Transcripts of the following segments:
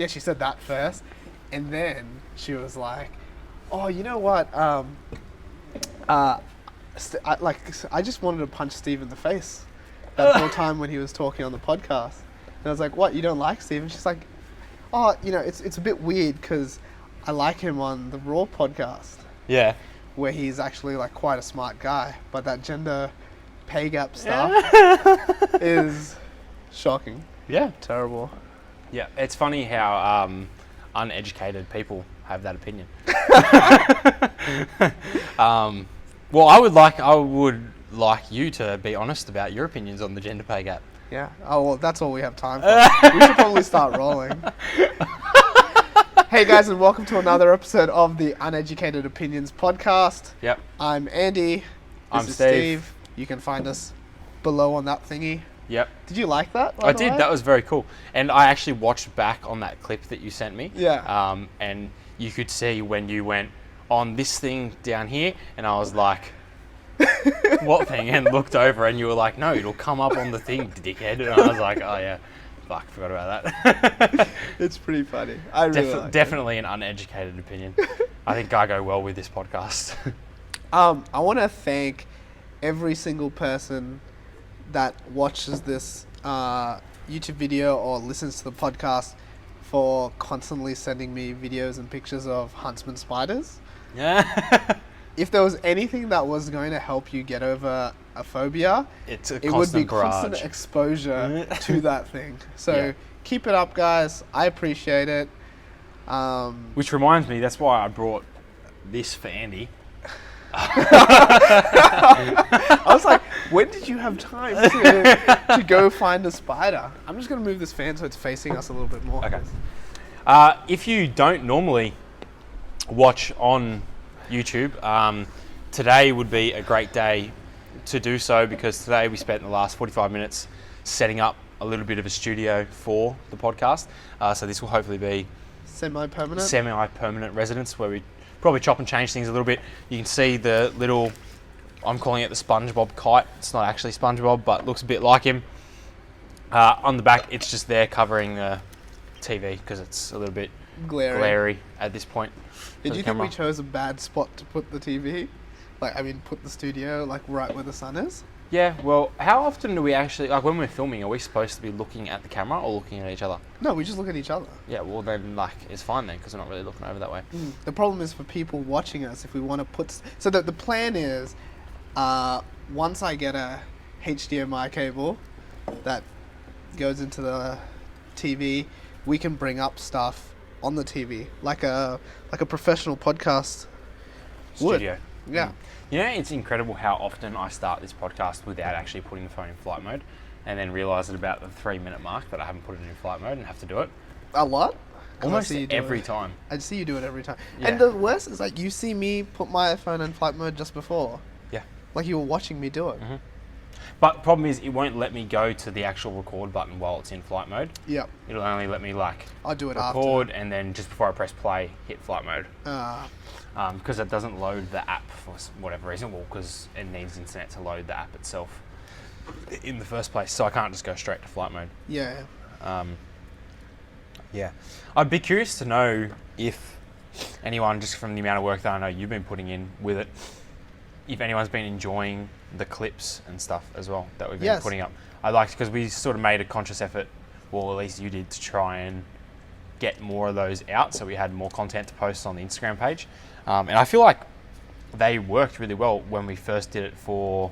she said that first, and then she was like, "Oh, you know what? I just wanted to punch Steve in the face that whole time when he was talking on the podcast." And I was like, "What? You don't like Steve?" And she's like, "Oh, it's a bit weird because I like him on the Raw podcast." Yeah. Where he's actually like quite a smart guy, but that gender pay gap stuff is shocking. Yeah. Terrible. Yeah. It's funny how uneducated people have that opinion. Well, I would like you to be honest about your opinions on the gender pay gap. Yeah. Oh, well, that's all we have time for. We should probably start rolling. Hey guys, and welcome to another episode of the Uneducated Opinions podcast. Yep. I'm Andy. I'm Steve. You can find us below on that thingy. Yep. Did you like that? I did. That was very cool. And I actually watched back on that clip that you sent me. Yeah. And you could see when you went on this thing down here, and I was like, what thing? And looked over, and you were like, no, it'll come up on the thing, dickhead. And I was like, oh yeah. Fuck, forgot about that. It's pretty funny. I really like definitely an uneducated opinion. I think I go well with this podcast. I want to thank every single person that watches this YouTube video or listens to the podcast for constantly sending me videos and pictures of huntsman spiders. Yeah. If there was anything that was going to help you get over a phobia, it would be constant exposure to that thing. So keep it up, guys. I appreciate it. Which reminds me, that's why I brought this for Andy. I was like, when did you have time to go find a spider? I'm just going to move this fan so it's facing us a little bit more. Okay. If you don't normally watch on YouTube, today would be a great day to do so, because today we spent the last 45 minutes setting up a little bit of a studio for the podcast. So this will hopefully be semi-permanent residence where we probably chop and change things a little bit. You can see the little, I'm calling it the SpongeBob kite. It's not actually SpongeBob, but looks a bit like him. On the back, it's just there covering the TV because it's a little bit glary at this point. Did you think we chose a bad spot to put the TV? Put the studio right where the sun is? Yeah, well, how often do we actually, when we're filming, are we supposed to be looking at the camera or looking at each other? No, we just look at each other. Yeah, well then, it's fine then, because we're not really looking over that way. The problem is for people watching us, if we want to put... So the plan is, once I get a HDMI cable that goes into the TV, we can bring up stuff on the TV, like a professional podcast studio. Would. Yeah. You know, it's incredible how often I start this podcast without actually putting the phone in flight mode, and then realise at about the 3-minute mark that I haven't put it in flight mode and have to do it. A lot? Almost every time. I see you do it every time. Yeah. And the worst is you see me put my phone in flight mode just before. Yeah. Like you were watching me do it. Mm-hmm. But the problem is it won't let me go to the actual record button while it's in flight mode. Yep. It'll only let me I'll do it record after. And then just before I press play, hit flight mode. Because it doesn't load the app for whatever reason. Well, because it needs internet to load the app itself in the first place. So I can't just go straight to flight mode. Yeah. Yeah. I'd be curious to know if anyone, just from the amount of work that I know you've been putting in with it, if anyone's been enjoying the clips and stuff as well that we've been putting up. I liked, because we sort of made a conscious effort, well, at least you did, to try and get more of those out so we had more content to post on the Instagram page. And I feel like they worked really well when we first did it for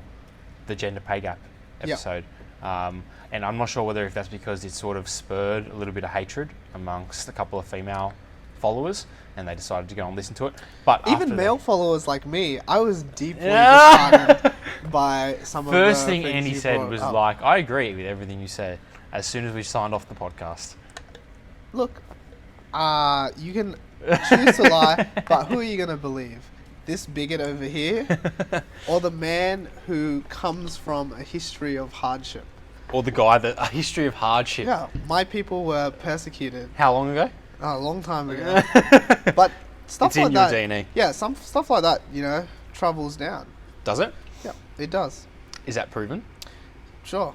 the gender pay gap episode. And I'm not sure whether if that's because it sort of spurred a little bit of hatred amongst a couple of female followers and they decided to go and listen to it. But even male followers like me, I was deeply disheartened by some of the first thing Andy said was I agree with everything you said as soon as we signed off the podcast. Look, you can choose to lie, but who are you going to believe? This bigot over here or the man who comes from a history of hardship? Or the guy that, a history of hardship. Yeah, my people were persecuted. How long ago? A long time ago. But stuff it's like in that. Your DNA. Yeah, some stuff like that, travels down. Does it? Yeah, it does. Is that proven? Sure.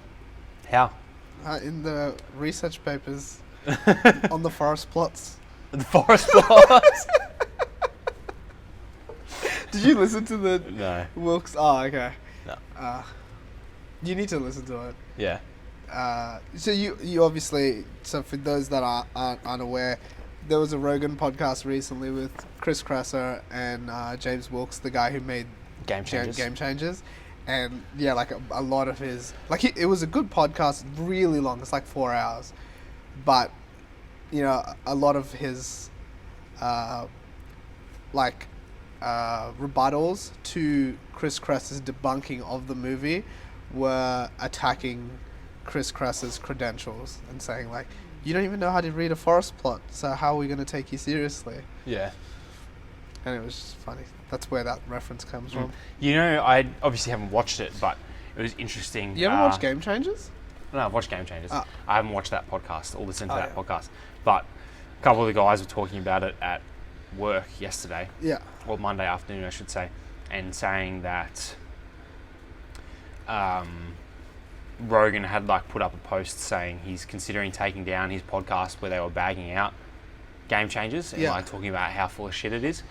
How? In the research papers On the forest plots. The forest plots. Did you listen to the No. Wilkes? Oh, okay. No. You need to listen to it. Yeah. So you obviously, so for those that aren't unaware, there was a Rogan podcast recently with Chris Kresser and James Wilkes, the guy who made Game Changers. Game Changers. And yeah, like a lot of his, like it was a good podcast, really long. It's like 4 hours, but you know, a lot of his rebuttals to Chris Kresser's debunking of the movie were attacking Chris Kresser's credentials and saying like, you don't even know how to read a forest plot, so how are we going to take you seriously? Yeah. And it was just funny. That's where that reference comes from. You know, I obviously haven't watched it, but it was interesting. You haven't watched Game Changers? No, I've watched Game Changers. Oh. I haven't watched that podcast or listened to that yeah. podcast. But a couple of the guys were talking about it at work yesterday. Yeah. Or Monday afternoon, I should say. And saying that Rogan had like put up a post saying he's considering taking down his podcast where they were bagging out Game Changers and like talking about how full of shit it is.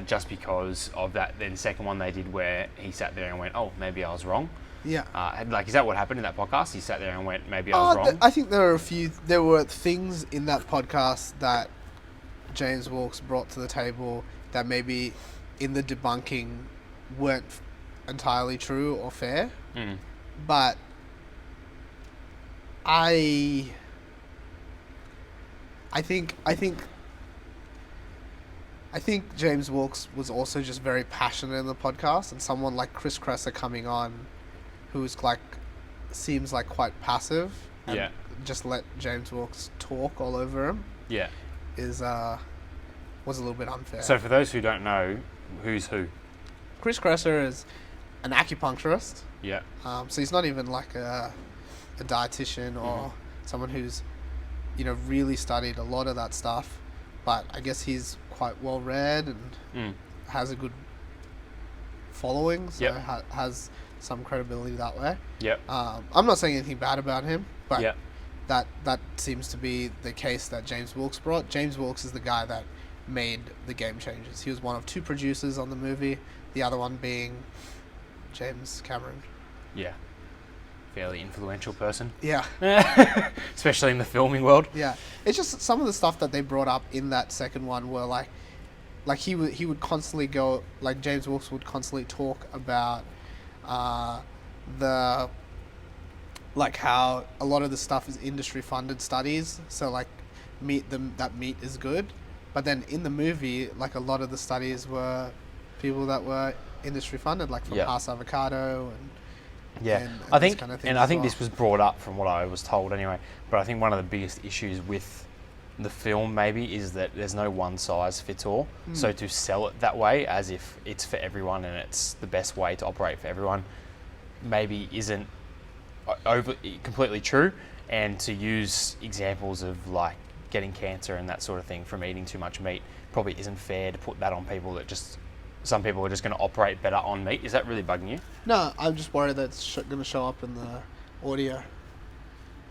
Just because of that then second one they did where he sat there and went, oh, maybe I was wrong. Yeah. Like, is that what happened in that podcast? He sat there and went, maybe I was wrong? I think there were things in that podcast that James Wilkes brought to the table that maybe in the debunking weren't entirely true or fair. Mm. But I think James Wilkes was also just very passionate in the podcast, and someone like Chris Kresser coming on, who's like seems like quite passive, and just let James Wilkes talk all over him. Yeah, was a little bit unfair. So for those who don't know, who's who? Chris Kresser is an acupuncturist. Yeah. So he's not even like a dietitian or someone who's, you know, really studied a lot of that stuff. But I guess he's quite well read and has a good following, so has some credibility that way. Yep. I'm not saying anything bad about him, but that seems to be the case that James Wilkes brought. James Wilkes is the guy that made the Game Changers. He was one of 2 producers on the movie, the other one being James Cameron. Yeah. Fairly influential person. Yeah. Especially in the filming world. Yeah. It's just some of the stuff that they brought up in that second one were like he would constantly go, like James Wilkes would constantly talk about the like how a lot of the stuff is industry funded studies, so like that meat is good, but then in the movie like a lot of the studies were people that were industry funded, like from Pass Avocado and I think, kind of and I think this was brought up from what I was told anyway, but I think one of the biggest issues with the film maybe is that there's no one size fits all. So to sell it that way as if it's for everyone and it's the best way to operate for everyone maybe isn't completely true, and to use examples of like getting cancer and that sort of thing from eating too much meat probably isn't fair to put that on people that just... Some people are just going to operate better on meat. Is that really bugging you? No, I'm just worried that it's going to show up in the audio.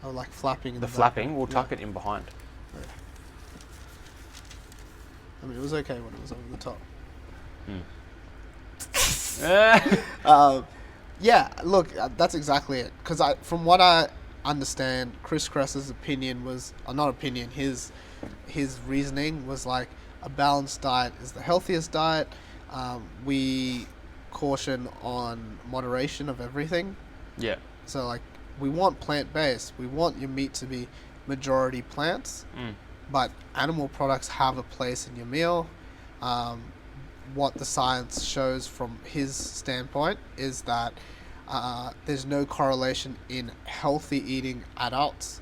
Or like flapping. The flapping, we'll tuck it in behind. Yeah. I mean, it was okay when it was over the top. Yeah, look, that's exactly it. Because from what I understand, Chris Kresser's opinion was... not opinion, his reasoning was like a balanced diet is the healthiest diet. We caution on moderation of everything. Yeah. So, like, we want plant-based. We want your meat to be majority plants. But animal products have a place in your meal. What the science shows from his standpoint is that there's no correlation in healthy eating adults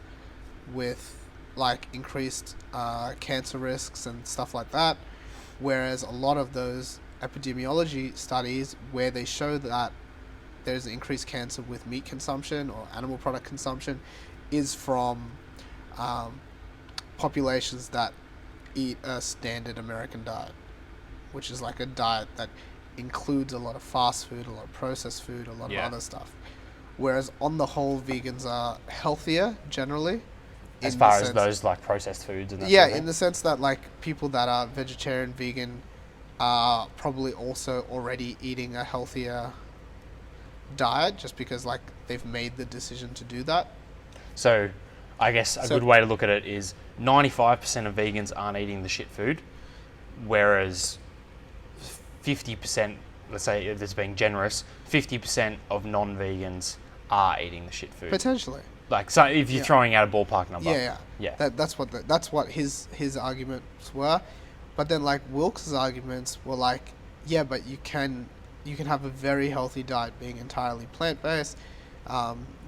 with, like, increased cancer risks and stuff like that. Whereas a lot of those epidemiology studies where they show that there's increased cancer with meat consumption or animal product consumption is from populations that eat a standard American diet, which is like a diet that includes a lot of fast food, a lot of processed food, a lot of other stuff. Whereas on the whole, vegans are healthier generally, As far as those like processed foods and that yeah, sort of thing? in the sense that like people that are vegetarian, vegan, are probably also already eating a healthier diet just because like they've made the decision to do that. So I guess a good way to look at it is 95% of vegans aren't eating the shit food, whereas 50%, let's say if it's being generous, 50% of non-vegans are eating the shit food. Potentially. Like, so if you're throwing out a ballpark number. Yeah. That's what his arguments were. But then like Wilkes' arguments were like, yeah, but you can have a very healthy diet being entirely plant-based.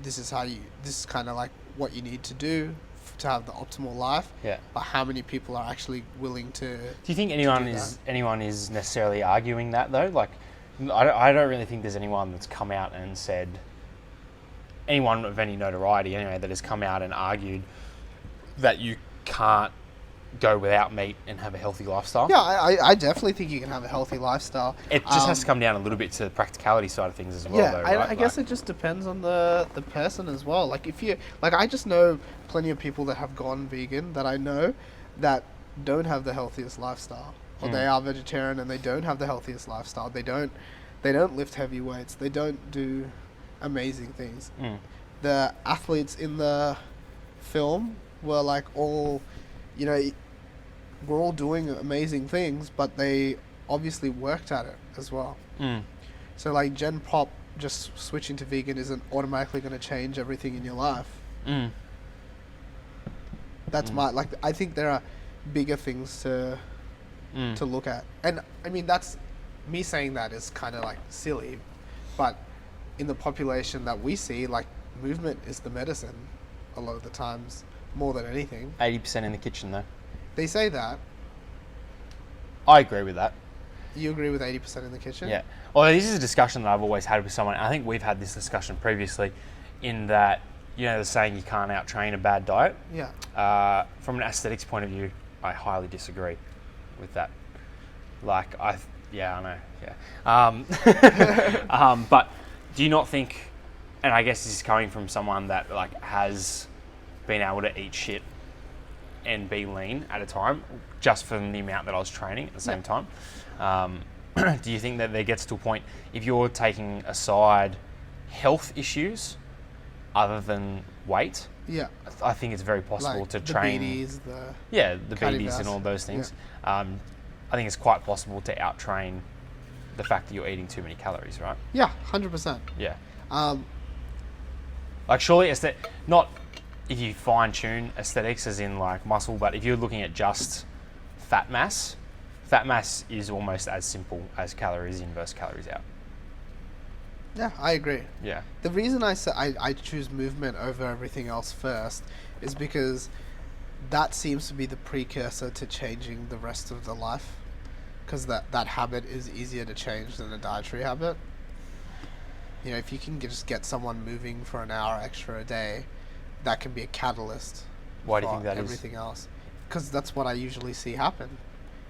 This is kind of like what you need to do to have the optimal life. Yeah. But how many people are actually willing to? Do you think anyone is necessarily arguing that though? Like, I don't really think there's anyone that's come out and said, anyone of any notoriety anyway, that has come out and argued that you can't go without meat and have a healthy lifestyle. Yeah, I definitely think you can have a healthy lifestyle. It just has to come down a little bit to the practicality side of things as well. Yeah, though, right? I guess it just depends on the person as well. Like if you I just know plenty of people that have gone vegan that I know that don't have the healthiest lifestyle, or they are vegetarian and they don't have the healthiest lifestyle. They don't lift heavy weights. They don't do amazing things. The athletes in the film were like all, we're all doing amazing things, but they obviously worked at it as well. So like Gen Pop just switching to vegan isn't automatically going to change everything in your life. That's I think there are bigger things to look at. And I mean, that's me saying that is kind of like silly, but in the population that we see, like movement is the medicine a lot of the times, more than anything. 80% in the kitchen though. They say that. I agree with that. You agree with 80% in the kitchen? Yeah. Well, this is a discussion that I've always had with someone. I think we've had this discussion previously, in that, the saying you can't out-train a bad diet. Yeah. From an aesthetics point of view, I highly disagree with that. Like, I know. Yeah. But do you not think, and I guess this is coming from someone that like has been able to eat shit and be lean at a time, just from the amount that I was training at the same time. Do you think that there gets to a point, if you're taking aside health issues other than weight, I think it's very possible like to the train. the BDs and all those things. I think it's quite possible to out-train the fact that you're eating too many calories, right? Yeah, 100%. Yeah. Like surely not if you fine-tune aesthetics as in like muscle, but if you're looking at just fat mass is almost as simple as calories in versus calories out. Yeah, I agree. Yeah. The reason I choose movement over everything else first is because that seems to be the precursor to changing the rest of the life, because that habit is easier to change than a dietary habit. If you can just get someone moving for an hour extra a day, that can be a catalyst. Why do you think that is? Everything else, because that's what I usually see happen.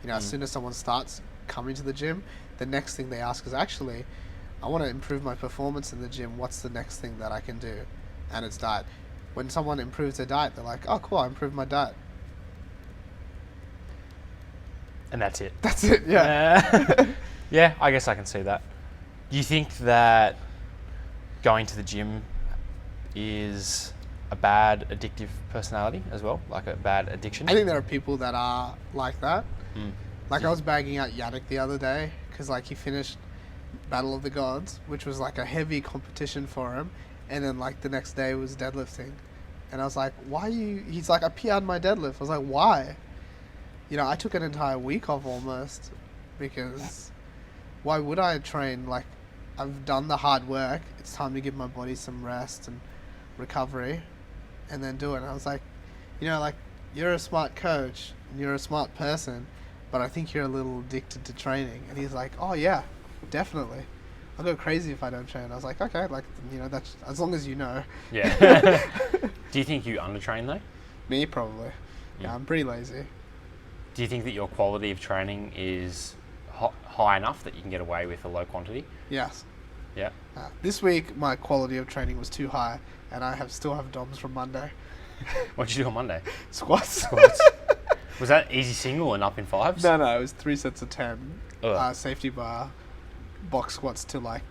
As soon as someone starts coming to the gym, the next thing they ask is, actually, I want to improve my performance in the gym. What's the next thing that I can do? And it's diet. When someone improves their diet, they're like, oh, cool, I improved my diet. And that's it. That's it, yeah. Yeah, I guess I can see that. Do you think that going to the gym is a bad addictive personality as well? Like a bad addiction? I think there are people that are like that. Like I was bagging out Yannick the other day because like he finished Battle of the Gods, which was like a heavy competition for him, and then like the next day was deadlifting, and I was like, he's like, I PR'd my deadlift. I was like, why? I took an entire week off almost, because why would I train? Like, I've done the hard work, it's time to give my body some rest and recovery, and then do it. And I was like, like, you're a smart coach and you're a smart person, but I think you're a little addicted to training. And he's like, oh yeah, definitely. I'll go crazy if I don't train. I was like, okay, like, that's as long as you know. Yeah. Do you think you undertrain though? Me, probably. Yeah, I'm pretty lazy. Do you think that your quality of training is high enough that you can get away with a low quantity? Yes. Yeah. This week, my quality of training was too high, and I still have DOMs from Monday. What did you do on Monday? Squats. Squats. Was that easy single and up in fives? No, it was 3 sets of 10. Ugh. Safety bar, box squats to like...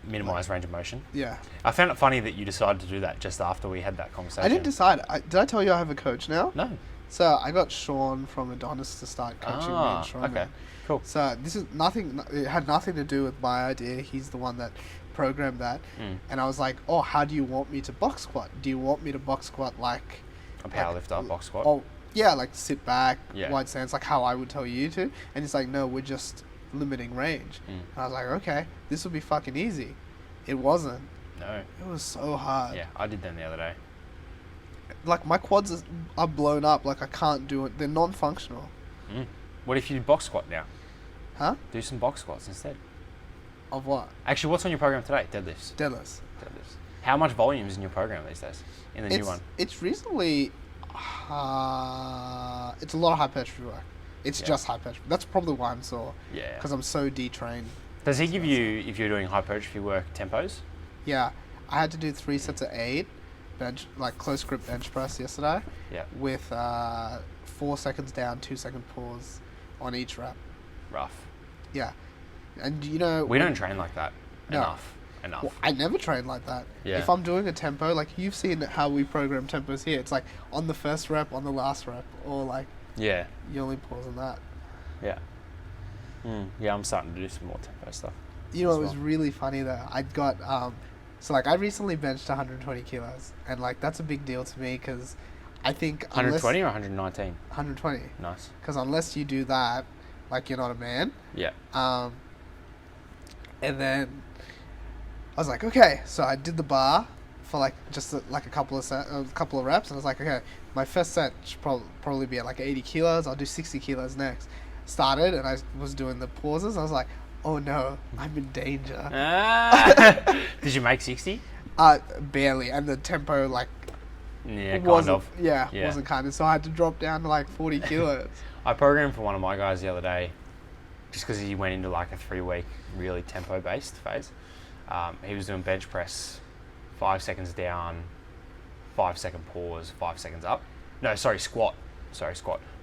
Minimise range of motion. Yeah. I found it funny that you decided to do that just after we had that conversation. I didn't decide. Did I tell you I have a coach now? No. So I got Sean from Adonis to start coaching me in strongman. Okay. Cool. So this is nothing. It had nothing to do with my idea. He's the one that programmed that. And I was like, oh, how do you want me to box squat? Do you want me to box squat like a powerlifter box squat? Oh, yeah, like sit back, Yeah. wide stance, like how I would tell you to. And he's like, no, we're just limiting range. And I was like, okay, this will be fucking easy. It wasn't. No. It was so hard. Yeah, I did them the other day. Like my quads are blown up. Like I can't do it. They're non-functional. What if you do box squat now? Huh? Do some box squats instead. Of what? Actually, what's on your program today? Deadlifts. Deadlifts. How much volume is in your program these days? In the new one? It's reasonably... it's a lot of hypertrophy work. It's just hypertrophy. That's probably why I'm sore. Yeah. Because I'm so detrained. Does he give you, if you're doing hypertrophy work, tempos? Yeah. I had to do 3 sets of 8, bench, like close grip bench press yesterday. Yeah. With 4 seconds down, 2 second pause on each rep. Rough. Yeah. And you know... We don't train like that. No. Enough. Well, I never train like that. Yeah. If I'm doing a tempo, like you've seen how we program tempos here, it's like on the first rep, on the last rep, or like Yeah. you only pause on that. Yeah. Yeah, I'm starting to do some more tempo stuff. You know, it was really funny though. I got, so like I recently benched 120 kilos, and like that's a big deal to me because I think 120 or 119? 120. Nice. Because unless you do that, like you're not a man. Yeah. And then I was like, okay, so I did the bar for like just like a couple of reps, and I was like, okay, my first set should probably be at like 80 kilos. I'll do 60 kilos next. Started, and I was doing the pauses. I was like, oh no, I'm in danger. Did you make 60? Barely, and the tempo like wasn't kind of. So I had to drop down to like 40 kilos. I programmed for one of my guys the other day, just because he went into like a 3-week really tempo-based phase. He was doing bench press, 5 seconds down, 5 second pause, 5 seconds up. No, squat.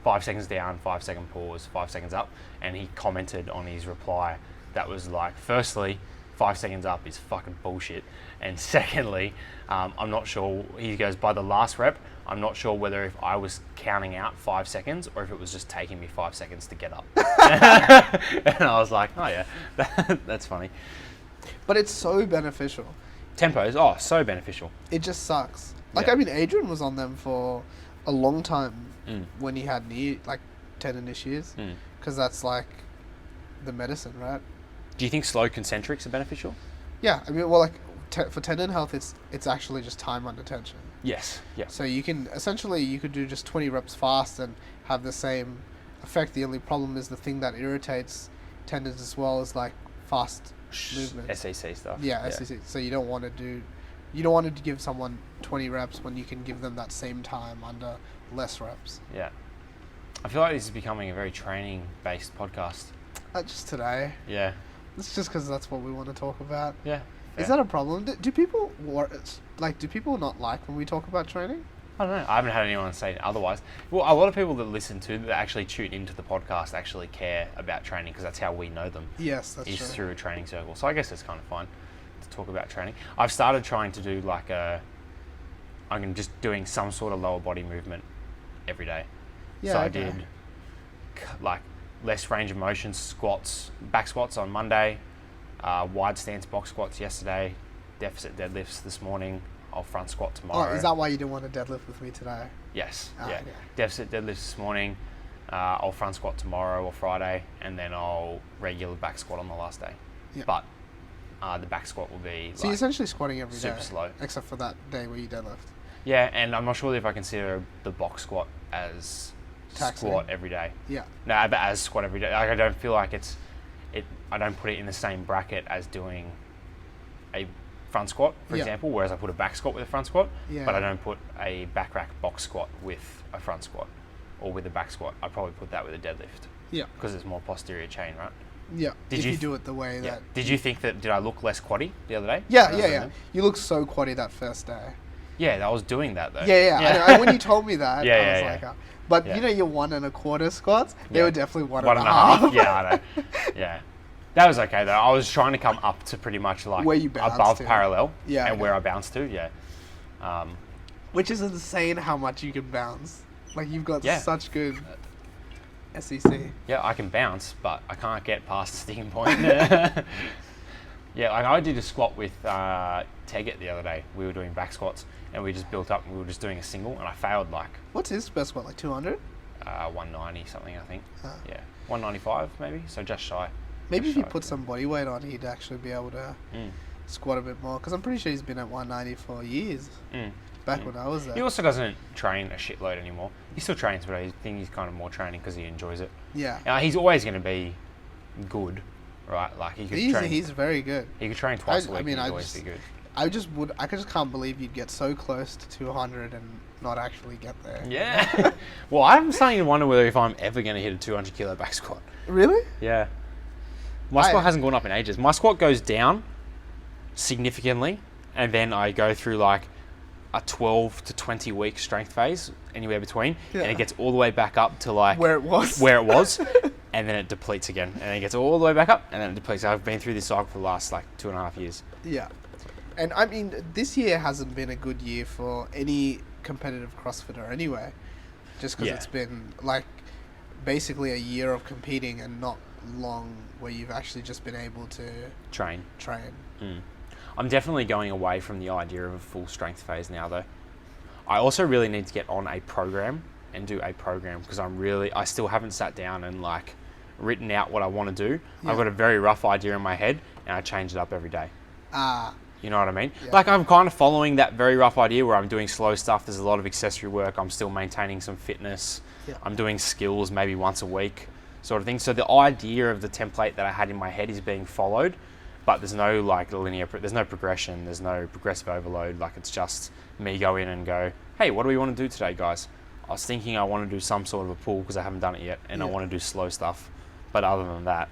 5 seconds down, 5 second pause, 5 seconds up. And he commented on his reply that was like, firstly, 5 seconds up is fucking bullshit. And secondly, I'm not sure, he goes, by the last rep, I'm not sure whether if I was counting out 5 seconds or if it was just taking me 5 seconds to get up. And I was like, oh yeah, that's funny. But it's so beneficial. Tempos, so beneficial. It just sucks. Like, I mean, Adrian was on them for a long time when he had tendon issues. Because that's like the medicine, right? Do you think slow concentrics are beneficial? Yeah, I mean, well, like for tendon health, it's actually just time under tension. Yes. Yeah. So you can essentially you could do just 20 reps fast and have the same effect. The only problem is the thing that irritates tendons as well is like fast movement. SEC stuff. Yeah, SEC. So you don't want to give someone 20 reps when you can give them that same time under less reps. Yeah. I feel like this is becoming a very training-based podcast. Just today. Yeah. It's just because that's what we want to talk about. Yeah. Is that a problem? Do people not like when we talk about training? I don't know. I haven't had anyone say otherwise. Well, a lot of people that listen to, that actually tune into the podcast, actually care about training because that's how we know them. Yes, that's true. Is through a training circle. So I guess it's kind of fun to talk about training. I've started trying to do I'm just doing some sort of lower body movement every day. Yeah, so I did like less range of motion squats, back squats on Monday, wide stance box squats yesterday, deficit deadlifts this morning. I'll front squat tomorrow. Oh, is that why you didn't want to deadlift with me today? Yes. Yeah. Okay. Deficit deadlifts this morning. I'll front squat tomorrow or Friday, and then I'll regular back squat on the last day. Yeah. But the back squat will be so you're essentially squatting every day, super slow, except for that day where you deadlift. Yeah, and I'm not sure if I consider the box squat as squat every day. Yeah. No, but as squat every day. Like, I don't feel like I don't put it in the same bracket as doing a front squat, for example, whereas I put a back squat with a front squat, but I don't put a back rack box squat with a front squat or with a back squat. I probably put that with a deadlift. Yeah. Because it's more posterior chain, right? Yeah. If you do it the way that... Did you think did I look less quaddie the other day? Yeah. You looked so quaddie that first day. Yeah, I was doing that though. Yeah. I know, when you told me that, I was like, but Yeah. you know your 1 1/4 squats, they were definitely one One and and a half. Yeah, I know. Yeah. That was okay though. I was trying to come up to pretty much like Where you bounce above to. parallel Yeah, and okay. where I bounced to, Which is insane how much you can bounce. Like you've got Yeah. such good SEC. Yeah, I can bounce, but I can't get past the sticking point. Yeah, like I did a squat with Teggett the other day. We were doing back squats and we just built up and we were just doing a single and I failed like What's his best squat, like 200? 190 something, I think. Yeah, 195 maybe, so just shy. Maybe Just if you shy. put some body weight on, he'd actually be able to squat a bit more. Because I'm pretty sure he's been at 190 for years. Back when I was there. He also doesn't train a shitload anymore. He still trains, but I think he's kind of more training because he enjoys it. Yeah. He's always going to be good, right? Like he could train. He's very good. He could train twice a week. I mean, and he'd I always just- be good. I just can't believe you'd get so close to 200 and not actually get there. Yeah. Well, I'm starting to wonder whether if I'm ever going to hit a 200 kilo back squat. Really? Yeah. My squat hasn't gone up in ages. My squat goes down significantly, and then I go through like a 12 to 20 week strength phase, anywhere between, and it gets all the way back up to like Where it was. and then it depletes again, and it gets all the way back up, and then it depletes. I've been through this cycle for the last like 2.5 years. Yeah. And I mean, this year hasn't been a good year for any competitive CrossFitter anyway. Just because it's been like basically a year of competing and not long where you've actually just been able to Train. I'm definitely going away from the idea of a full strength phase now though. I also really need to get on a program and do a program because I still haven't sat down and like written out what I want to do. Yeah. I've got a very rough idea in my head and I change it up every day. You know what I mean? Yeah. Like I'm kind of following that very rough idea where I'm doing slow stuff. There's a lot of accessory work. I'm still maintaining some fitness. Yeah. I'm doing skills maybe once a week sort of thing. So the idea of the template that I had in my head is being followed, but there's no like there's no progression. There's no progressive overload. Like it's just me go in and go, hey, what do we want to do today, guys? I was thinking I want to do some sort of a pull because I haven't done it yet and I want to do slow stuff. But other than that,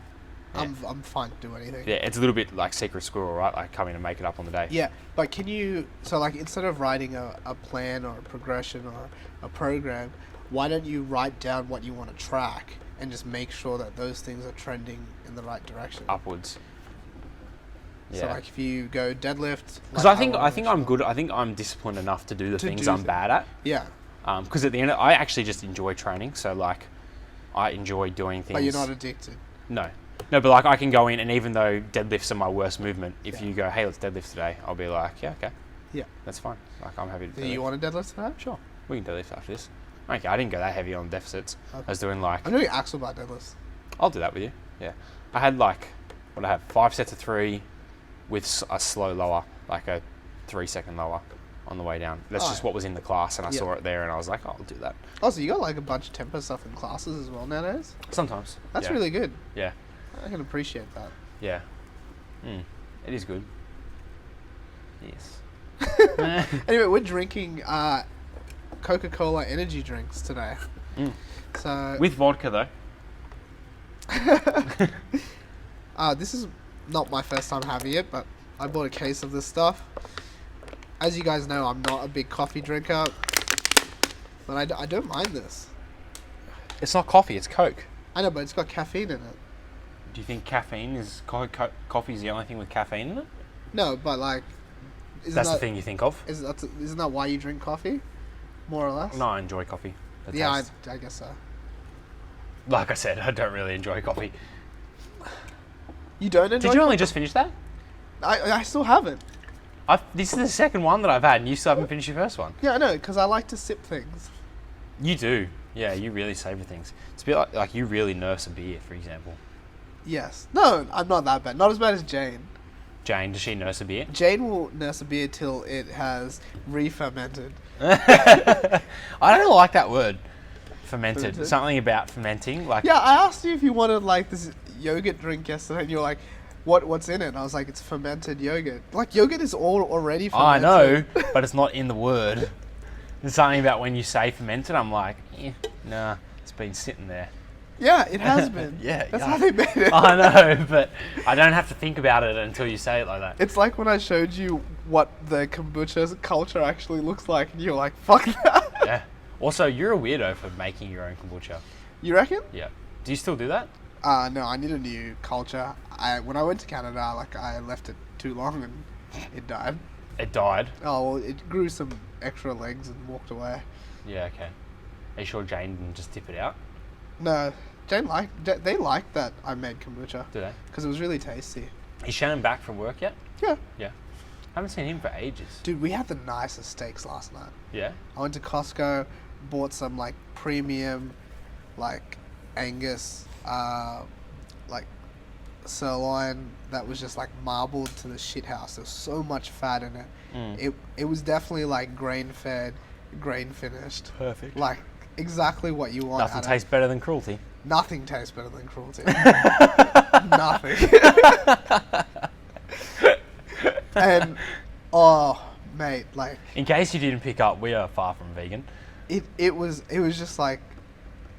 I'm fine to do anything. yeah, it's a little bit like secret squirrel, right? Like come in and make it up on the day. Yeah, but can you, so like instead of writing a plan or a progression or a program, why don't you write down what you want to track and just make sure that those things are trending in the right direction? Upwards. Yeah. So like if you go deadlift, Because I think I'm good. I think I'm disciplined enough to do the things I'm bad at. Yeah. Because at the end, I actually just enjoy training. So like, I enjoy doing things. But you're not addicted. No, but like I can go in, and even though deadlifts are my worst movement, if you go, hey, let's deadlift today, I'll be like, yeah, okay, Yeah. that's fine. Like I'm happy to. Do you want to deadlift today? Sure, we can deadlift after this. Okay, I didn't go that heavy on deficits. Okay. I was doing like, I'm doing axle bar deadlifts. I'll do that with you. Yeah, I had like, what I have, 5 sets of 3, with a slow lower, like a 3-second lower on the way down. That's just what was in the class, and I saw it there, and I was like, oh, I'll do that. Oh, so you got like a bunch of tempo stuff in classes as well nowadays? Sometimes. That's really good. Yeah. I can appreciate that. Yeah. It is good. Yes. Anyway, we're drinking Coca-Cola energy drinks today. So With vodka though. this is not my first time having it, but I bought a case of this stuff. As you guys know, I'm not a big coffee drinker, but I don't mind this. It's not coffee, it's Coke. I know, but it's got caffeine in it. Do you think caffeine is coffee is the only thing with caffeine in it? No, but like, That's the thing you think of? Isn't that why you drink coffee, more or less? No, I enjoy coffee. Yeah, I guess so. Like I said, I don't really enjoy coffee. You don't enjoy? Did you only just finish that? I still haven't. This is the second one that I've had, and you still haven't finished your first one. Yeah, I know, because I like to sip things. You do. Yeah, you really savor things. It's a bit like you really nurse a beer, for example. Yes. No, I'm not that bad. Not as bad as Jane. Jane, does she nurse a beer? Jane will nurse a beer till it has re-fermented. I don't like that word. Fermented. Something about fermenting. Like Yeah, I asked you if you wanted like this yogurt drink yesterday, and you were like, "What's in it?" And I was like, "It's fermented yogurt." Like yogurt is already fermented. I know, but it's not in the word. There's something about when you say fermented, I'm like, nah, it's been sitting there. Yeah, it has been. Yeah, That's yeah. how they made it. I know, but I don't have to think about it until you say it like that. It's like when I showed you what the kombucha culture actually looks like, and you're like, fuck that. Yeah. Also, you're a weirdo for making your own kombucha. You reckon? Yeah. Do you still do that? No, I need a new culture. When I went to Canada, I left it too long and it died. It died. Oh, well, it grew some extra legs and walked away. Yeah, okay. Are you sure Jane didn't just tip it out? No, they liked that I made kombucha. Do they? Because it was really tasty. Is Shannon back from work yet? Yeah. Yeah. I haven't seen him for ages. Dude, we had the nicest steaks last night. Yeah? I went to Costco, bought some premium, Angus, sirloin that was just marbled to the shit house. There was so much fat in it. It was definitely grain fed, grain finished. Perfect. Exactly what you want. Nothing tastes better than cruelty. Nothing tastes better than cruelty. Nothing. And oh, mate, in case you didn't pick up, we are far from vegan. it was just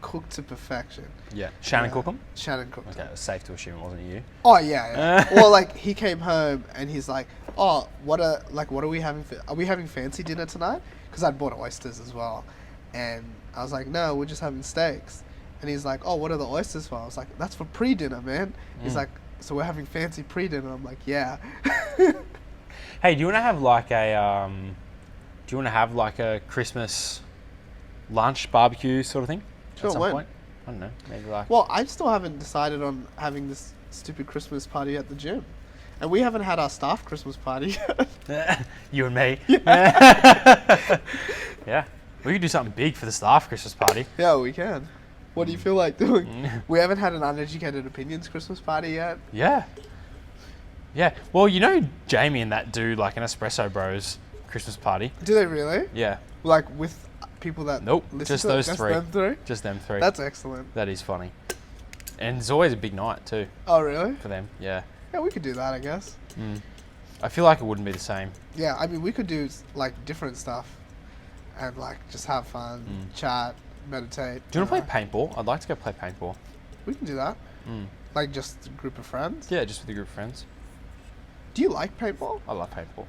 cooked to perfection. Yeah. Shannon cook 'em? Shannon cooked Okay, them. it was safe to assume it wasn't you. Oh yeah. Well, he came home and he's like, "Oh, what are we having? Are we having fancy dinner tonight?" Because I'd bought oysters as well, and I was like, "No, we're just having steaks." And he's like, "Oh, what are the oysters for?" I was like, "That's for pre-dinner, man." He's like, "So we're having fancy pre-dinner?" I'm like, "Yeah." Hey, do you want to have a Christmas lunch barbecue sort of thing? Sure, at some when? point? I don't know, maybe Well, I still haven't decided on having this stupid Christmas party at the gym. And we haven't had our staff Christmas party yet. You and me. Yeah. We could do something big for the staff Christmas party. Yeah, we can. What do you feel like doing? We haven't had an Uneducated Opinions Christmas party yet. Yeah. Yeah. Well, Jamie and that do an Espresso Bros Christmas party. Do they really? Yeah. With people that Nope, listen just to it? those Just three. them three? Just them three. That's excellent. That is funny. And it's always a big night too Oh, really? for them. Yeah. Yeah, we could do that, I guess. I feel like it wouldn't be the same. Yeah, I mean, we could do different stuff and just have fun, chat, meditate. Do you want to play paintball? I'd like to go play paintball. We can do that. Just a group of friends. Yeah, just with a group of friends. Do you like paintball? I love paintball.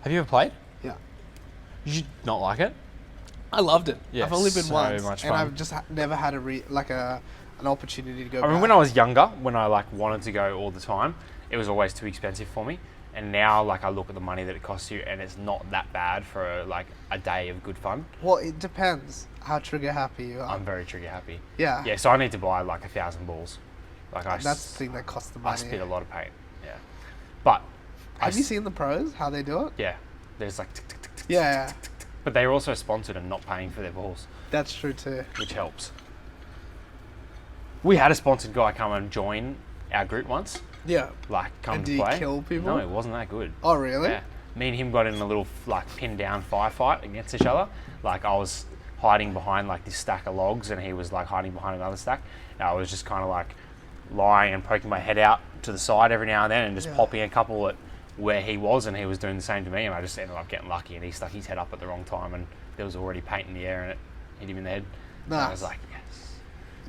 Have you ever played? Yeah. You should not like it. I loved it. Yeah, I've only been so once, much and fun. I've just never had an opportunity to go. I mean, when I was younger, when I wanted to go all the time, it was always too expensive for me. And now, I look at the money that it costs you, and it's not that bad for a day of good fun. Well, it depends how trigger happy you are. I'm very trigger happy. Yeah. Yeah, so I need to buy 1,000 balls. That's the thing that costs the money. I spit a lot of paint. Yeah. But have you seen the pros? How they do it? Yeah. There's tick, tick, tick, tick, tick, Yeah. tick, tick, tick. But they're also sponsored and not paying for their balls, That's true too. which helps. We had a sponsored guy come and join our group once, Yeah. come And to did he play. kill people? No, it wasn't that good. Oh, really? Yeah. Me and him got in a little pinned down firefight against each other. I was hiding behind this stack of logs, and he was hiding behind another stack. And I was just kind of lying and poking my head out to the side every now and then, and just popping a couple at where he was, and he was doing the same to me. And I just ended up getting lucky, and he stuck his head up at the wrong time, and there was already paint in the air, and it hit him in the head. Nice. And I was like, yes.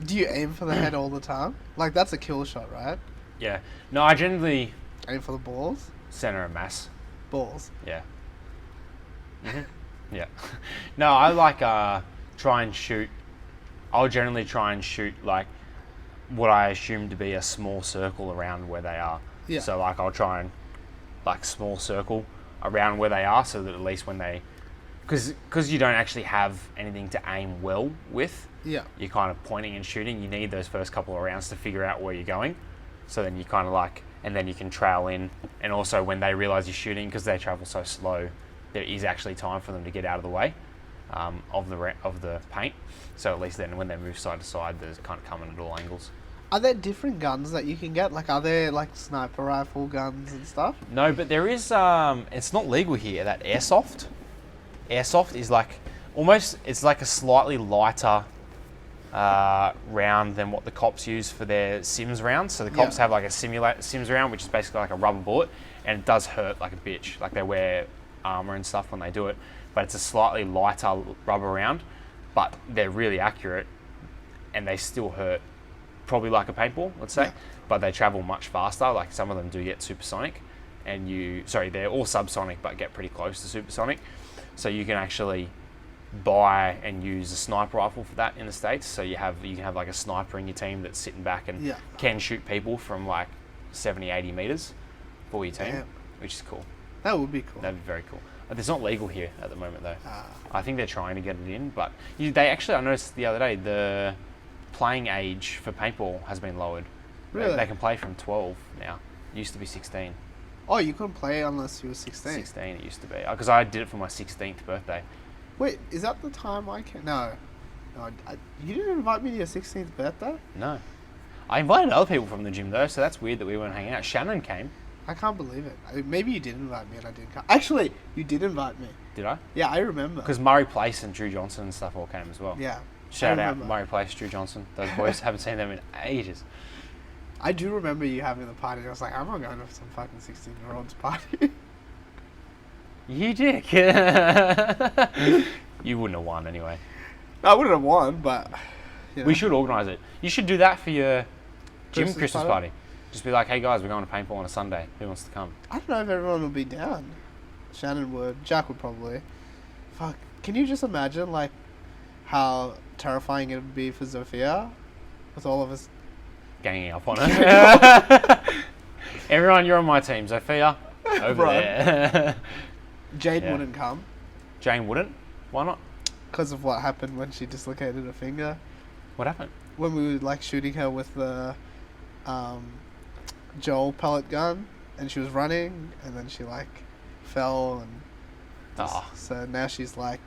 Do you aim for the head all the time? That's a kill shot, right? Yeah. No, I generally Aim for the balls? center of mass. Balls. Yeah. Yeah. No, I try and shoot. I'll generally try and shoot what I assume to be a small circle around where they are. Yeah. So I'll try and small circle around where they are, so that at least when they, because you don't actually have anything to aim well with. Yeah. You're kind of pointing and shooting. You need those first couple of rounds to figure out where you're going. So then you kind of and then you can trail in. And also when they realize you're shooting, because they travel so slow, there is actually time for them to get out of the way of the paint. So at least then when they move side to side, they're kind of coming at all angles. Are there different guns that you can get? Are there sniper rifle guns and stuff? No, but there is. It's not legal here. That airsoft. Airsoft is almost. It's a slightly lighter round than what the cops use for their Sims rounds. So the cops have a Sims round, which is basically a rubber bullet, and it does hurt like a bitch. They wear armor and stuff when they do it, but it's a slightly lighter rubber round, but they're really accurate. and they still hurt, probably like a paintball, let's say, Yeah. but they travel much faster. Like some of them do get supersonic, and they're all subsonic, but get pretty close to supersonic. So you can actually buy and use a sniper rifle for that in the States. So you can have like a sniper in your team that's sitting back and can shoot people from like 70, 80 meters for your team, which is cool. That would be cool. That'd be very cool. It's not legal here at the moment though. I think they're trying to get it in, but I noticed the other day the playing age for paintball has been lowered. Really? They can play from 12 now. It used to be 16. Oh, you couldn't play unless you were 16? 16 it used to be. Because I did it for my 16th birthday. Wait, is that the time I came? No, you didn't invite me to your 16th birthday? No. I invited other people from the gym though, so that's weird that we weren't hanging out. Shannon came. I can't believe it. Maybe you did invite me and I didn't come. Actually, you did invite me. Did I? Yeah, I remember. Because Murray Place and Drew Johnson and stuff all came as well. Yeah. Shout out Murray Place, Drew Johnson. Those boys, haven't seen them in ages. I do remember you having the party. I was like, I'm not going to some fucking 16-year-old's party. You dick. You wouldn't have won anyway. I wouldn't have won, but... You know. We should organise it. You should do that for your gym Christmas Christmas party. Just be like, hey guys, we're going to paintball on a Sunday. Who wants to come? I don't know if everyone would be down. Shannon would. Jack would probably. Fuck. Can you just imagine, like, how terrifying it would be for Zofia? With all of us... Ganging up on her. Everyone, you're on my team. Zofia, over there. Jade wouldn't come. Jane wouldn't? Why not? Because of what happened when she dislocated her finger. What happened? When we were, like, shooting her with the Joel pellet gun, and she was running, and then she, like, fell, and so now she's, like...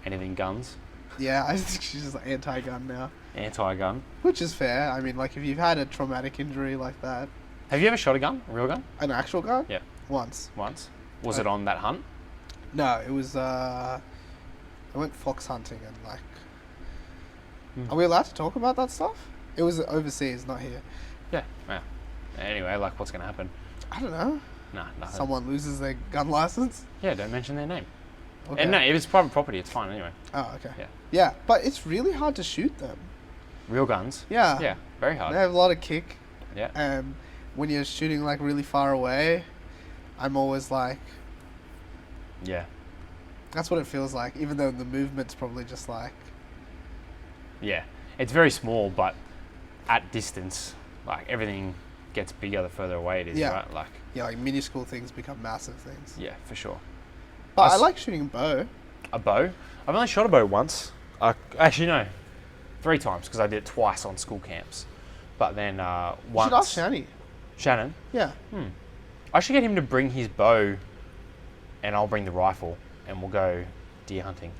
Anything guns? Yeah, I think she's just anti-gun now. Anti-gun? Which is fair. I mean, like, if you've had a traumatic injury like that... Have you ever shot a gun? A real gun? An actual gun? Yeah. Once. Was it on that hunt? No, it was, I went fox hunting and, like... Are we allowed to talk about that stuff? It was overseas, not here. Yeah. Anyway, like, what's going to happen? I don't know. Nah, nothing. Someone loses their gun license? Yeah, don't mention their name. Okay. And no, if it's private property, it's fine anyway. Oh, okay. Yeah. Yeah, but it's really hard to shoot them. Real guns? Yeah. Yeah, very hard. They have a lot of kick. Yeah. And when you're shooting, like, really far away, I'm always like... Yeah. That's what it feels like, even though the movement's probably just like... Yeah. It's very small, but at distance, like, everything gets bigger the further away it is, right? Like, yeah, like, minuscule things become massive things. yeah, for sure. But I like shooting a bow. A bow? I've only shot a bow once. Actually, no. 3 times, because I did it twice on school camps. But then once... You should ask Shani. Shannon? Yeah. I should get him to bring his bow, and I'll bring the rifle, and we'll go deer hunting.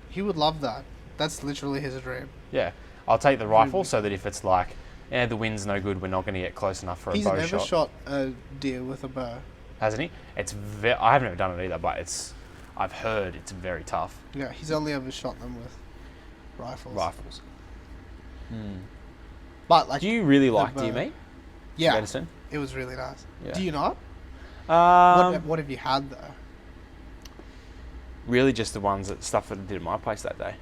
He would love that. That's literally his dream. Yeah. I'll take the rifle so that if it's like, the wind's no good, we're not going to get close enough for a bow shot. He's never shot a deer with a bow. Hasn't he? I haven't ever done it either, but I've heard it's very tough. Yeah, he's only ever shot them with rifles. But, like... Do you really like deer meat? Yeah. Venison? It was really nice. Yeah. Do you not? What have you had, though? Really just the stuff that I did at my place that day.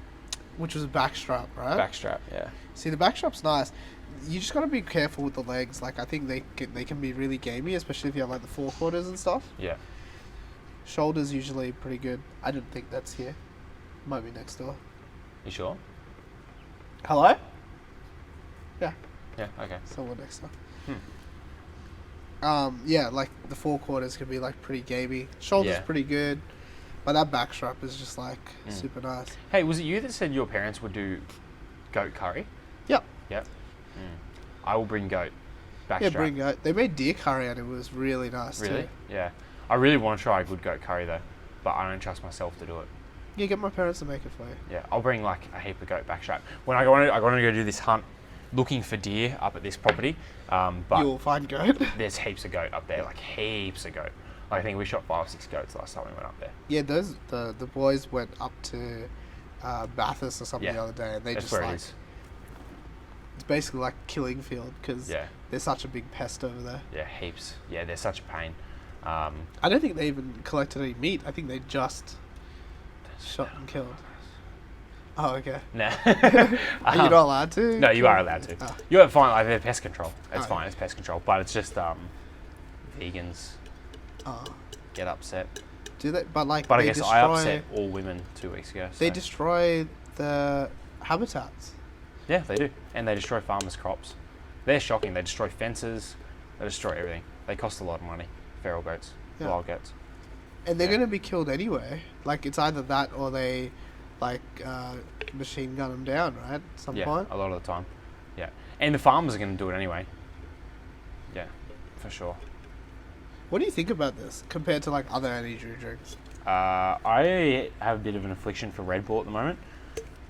Which was a backstrap, right? Backstrap, yeah. See, the backstrap's nice. You just got to be careful with the legs. Like, I think they can be really gamey, especially if you have, like, the forequarters and stuff. Yeah. Shoulders usually pretty good. I don't think that's here. Might be next door. You sure? Hello? Yeah. Yeah, okay. Someone next door. Yeah, like, the forequarters can be, like, pretty gamey. Shoulders pretty good. But that backstrap is just, like, super nice. Hey, was it you that said your parents would do goat curry? Yep. Yep. I will bring goat. Backstrap. Yeah, bring goat. They made deer curry and it was really nice too. Really? Yeah. I really want to try a good goat curry though, but I don't trust myself to do it. Yeah, get my parents to make it for you. Yeah, I'll bring like a heap of goat backstrap. When I want to go do this hunt, looking for deer up at this property, but you'll find goat. There's heaps of goat up there, like heaps of goat. Like, I think we shot 5 or 6 goats last time we went up there. Yeah, the boys went up to Bathurst or something the other day, and they That's just where like it is. It's basically like killing field because they're such a big pest over there. Yeah, heaps. Yeah, they're such a pain. I don't think they even collected any meat. I think they just shot and killed. Oh, okay. Nah. Are you not allowed to? No, you are allowed to. Oh. You're fine. Like, they're pest control. It's Oh, fine. yeah. It's pest control. But it's just vegans Oh. get upset. Do they? But like, But I they guess destroy, I upset all women 2 weeks ago. They so- destroy the habitats. Yeah, they do. And they destroy farmers' crops. They're shocking. They destroy fences. They destroy everything. They cost a lot of money. Feral goats, Yeah. wild goats. And they're Yeah. going to be killed anyway. Like, it's either that or they, like, machine gun them down, right? At some Yeah, point. a lot of the time. Yeah. And the farmers are going to do it anyway. Yeah, for sure. What do you think about this compared to, like, other energy drinks? I have a bit of an affliction for Red Bull at the moment.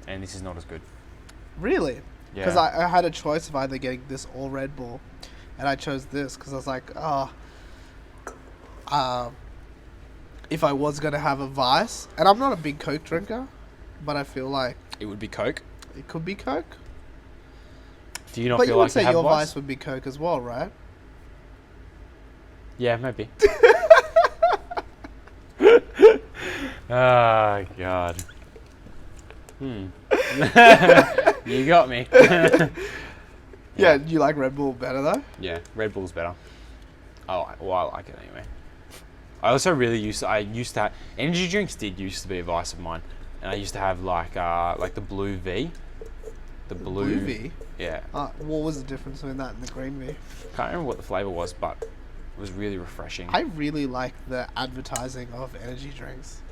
And this is not as good. Really? Yeah. Because I had a choice of either getting this or Red Bull. And I chose this because I was like, if I was going to have a vice, and I'm not a big Coke drinker, but I feel like It would be Coke. it could be Coke. Do you not But feel you would like say you have your vice? vice would be Coke as well, right? Yeah, maybe. Oh, God. You got me. Yeah, you like Red Bull better though? Yeah, Red Bull's better. I like it anyway. I also really used to energy drinks used to be a vice of mine, and I used to have like the Blue V, the Blue V? Yeah, What was the difference between that and the green V? can't remember what the flavor was, but it was really refreshing. I really like the advertising of energy drinks.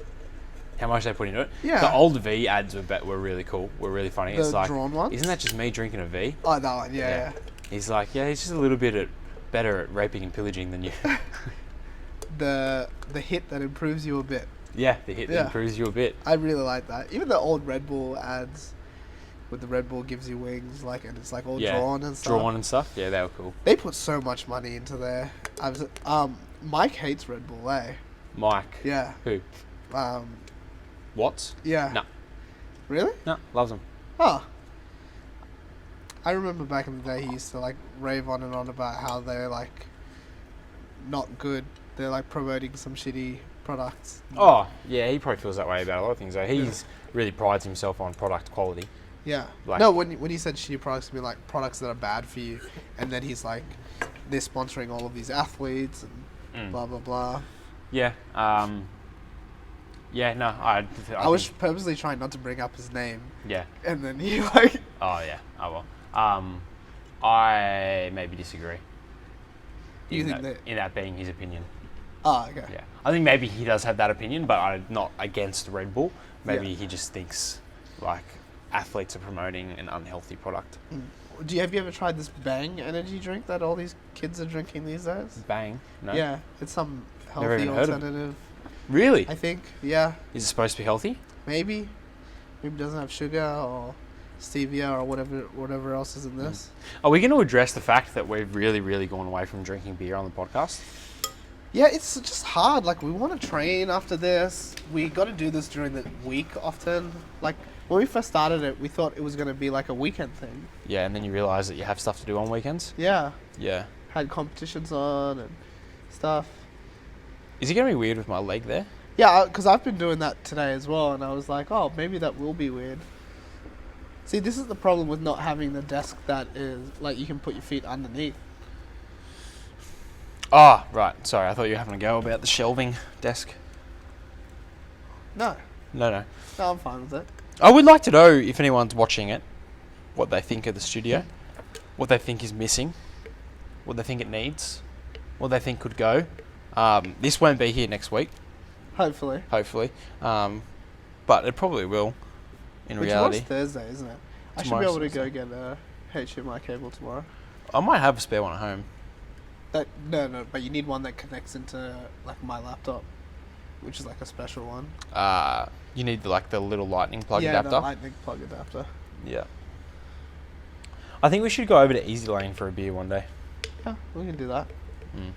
How much they put into it. Yeah. The old V ads were really cool. Were really funny. The It's like, drawn ones? isn't that just me drinking a V? Oh, that one, yeah. He's like, yeah, he's just a little bit better at raping and pillaging than you. The hit that improves you a bit. Yeah, the hit that Yeah. improves you a bit. I really like that. Even the old Red Bull ads with the Red Bull gives you wings, like, and it's like all Yeah, drawn and stuff. drawn and stuff. Yeah, they were cool. They put so much money into there. Mike hates Red Bull, eh? Mike. Yeah. Who? Um, Watts? yeah. No. Really? No, loves them. Huh. I remember back in the day he used to like rave on and on about how they're like not good. They're like promoting some shitty products. Oh, yeah, he probably feels that way about a lot of things. Though. He's really prides himself on product quality. Yeah. Like- No, when he said shitty products, I mean like products that are bad for you, and then he's like, they're sponsoring all of these athletes and blah blah blah. Yeah. Yeah. No. I was purposely trying not to bring up his name, Yeah. and then he like. Oh yeah. Oh well. I maybe disagree. You in think that, that? in that being his opinion? Oh, okay. Yeah. I think maybe he does have that opinion, but I'm not against Red Bull. Maybe Yeah. he just thinks like athletes are promoting an unhealthy product. Have you ever tried this Bang energy drink that all these kids are drinking these days? Bang. No. Yeah, it's some Never healthy even heard of it. alternative. Really? I think. Yeah, Is it supposed to be healthy? maybe. Maybe it doesn't have sugar or stevia or whatever else is in this. Are we going to address the fact that we've really, really gone away from drinking beer on the podcast? Yeah, it's just hard. Like, we want to train after this. We got to do this during the week often. Like, when we first started it, we thought it was going to be like a weekend thing. Yeah, and then you realise that you have stuff to do on weekends? Yeah, Yeah. had competitions on and stuff. Is it going to be weird with my leg there? Yeah, because I've been doing that today as well, and I was like, oh, maybe that will be weird. See, this is the problem with not having the desk that is, like, you can put your feet underneath. Ah, right. Sorry, I thought you were having a go about the shelving desk. No, No. I'm fine with it. I would like to know, if anyone's watching it, what they think of the studio, what they think is missing, what they think it needs, what they think could go. This won't be here next week, Hopefully. but it probably will, in reality. Which was Thursday, isn't it? I should be Tomorrow's able to Thursday. go get a HDMI cable tomorrow. I might have a spare one at home. No, but you need one that connects into, like, my laptop, which is like a special one. You need the little lightning plug yeah, adapter. the lightning plug adapter. Yeah. I think we should go over to Easy Lane for a beer one day. Yeah, we can do that. Mm.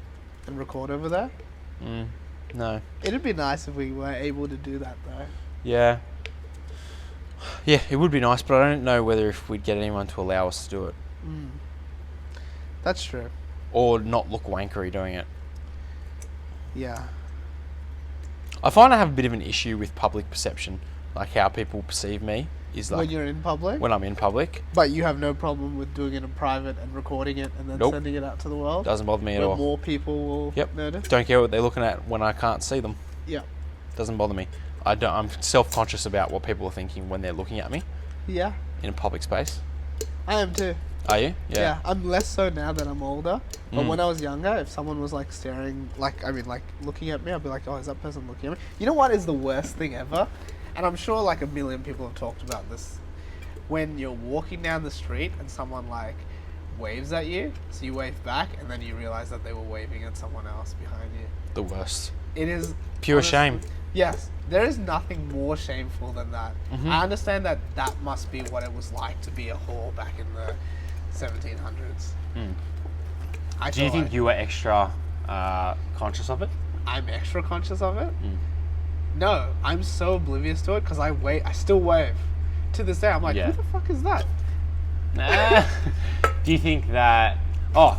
And record over there. No. It'd be nice if we were able to do that, though. Yeah. Yeah, it would be nice, but I don't know whether if we'd get anyone to allow us to do it. That's true. Or not look wankery doing it. Yeah. I find I have a bit of an issue with public perception, like how people perceive me. is like when you're in public? when I'm in public. But you have no problem with doing it in private and recording it and then Nope. sending it out to the world? Doesn't bother me at where all. more people will notice? Don't care what they're looking at when I can't see them. Yeah. Doesn't bother me. I'm self-conscious about what people are thinking when they're looking at me Yeah. in a public space. I am too. Are you? Yeah. I'm less so now that I'm older. But Mm. when I was younger, if someone was like staring, like looking at me, I'd be like, oh, is that person looking at me? You know what is the worst thing ever? And I'm sure like a million people have talked about this. When you're walking down the street and someone like waves at you, so you wave back, and then you realize that they were waving at someone else behind you. The worst. It is Pure honestly, shame. Yes, there is nothing more shameful than that. Mhm. I understand that that must be what it was like to be a whore back in the 1700s. Mm. I Do you feel think like you were extra conscious of it? I'm extra conscious of it? Mm. No, I'm so oblivious to it because I still wave. To this day, I'm like, Yeah. who the fuck is that? Do you think that? Oh,